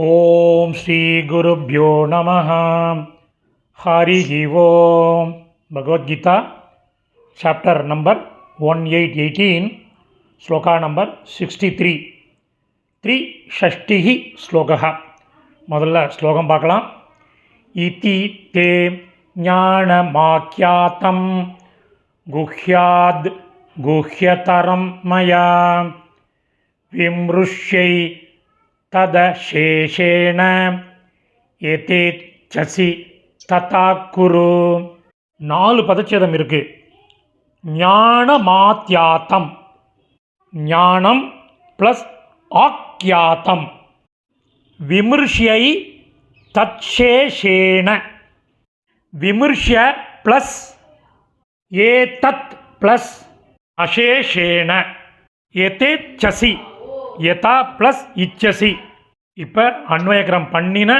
ஓம் ஸ்ரீ குருப்யோ நமः. ஹரிஹி ஓம். Bhagavad Gita chapter number 1818, shloka number 63, 360 ஸ்லோகः. முதல்ல ஸ்லோகம் பார்க்கலாம். இதி தே ஞானமாக்யாதம் குஹ்யாத் குஹ்யதரம் மயா விம்ருஷ்யை ததசேஷேன எதேச்சசி ததா குரு. 4 பதச்சேதம் இருக்கு. ஞானமாத்யாத்தம், ஞானம் ப்ளஸ் ஆக்யாத்தம், விமர்ஷ்யை தத்சேஷேன, விமர்ஷ்ய ப்ளஸ் ஏதத் ப்ளஸ் அசேஷேன, எதேச்சசி, யதா ப்ளஸ் இச்சசி. இப்போ அன்வயக்கிரம் பண்ணின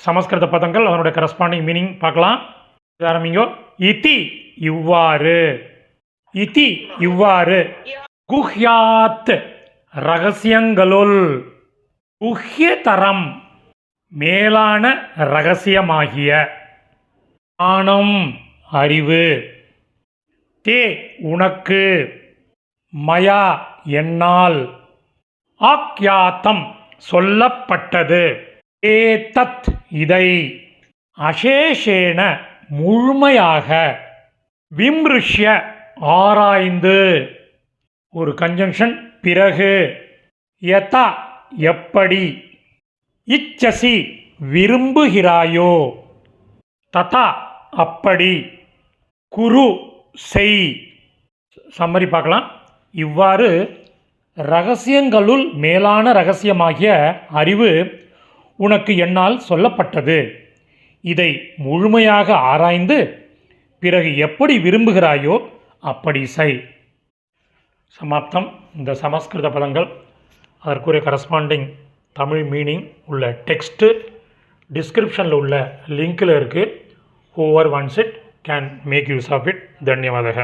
சமஸ்கிருத பதங்கள் அதனுடைய கரஸ்பாண்டிங் மீனிங் பார்க்கலாம். ஆரம்பிங்கோ. இதி இவ்வாறு, இதி இவ்வாறு, குஹ்யாத் ரகசியங்களுள், குஹ்யதரம் மேலான ரகசியமாகிய, ஞானம் அறிவு, தே உனக்கு, மயா என்னால், ஆக்யாத்தம் சொல்லப்பட்டது, ஏதத் இதை, அசேஷேன முழுமையாக, விம்ருஷ்ய ஆராய்ந்து, ஒரு கன்ஜங்ஷன் பிறகு, யதா எப்படி, இச்சசி விரும்புகிறாயோ, ததா அப்படி, குரு செய். சம்மரி பார்க்கலாம். இவ்வாறு இரகசியங்களுள் மேலான இரகசியமாகிய அறிவு உனக்கு என்னால் சொல்லப்பட்டது. இதை முழுமையாக ஆராய்ந்து பிறகு எப்படி விரும்புகிறாயோ அப்படி செய். சமாப்தம். இந்த சமஸ்கிருத பதங்கள் அதற்குரிய கரஸ்பாண்டிங் தமிழ் மீனிங் உள்ள டெக்ஸ்ட்டு டிஸ்கிரிப்ஷனில் உள்ள லிங்கில் இருக்குது. Whoever wants it can make use of it. தன்யவாதக.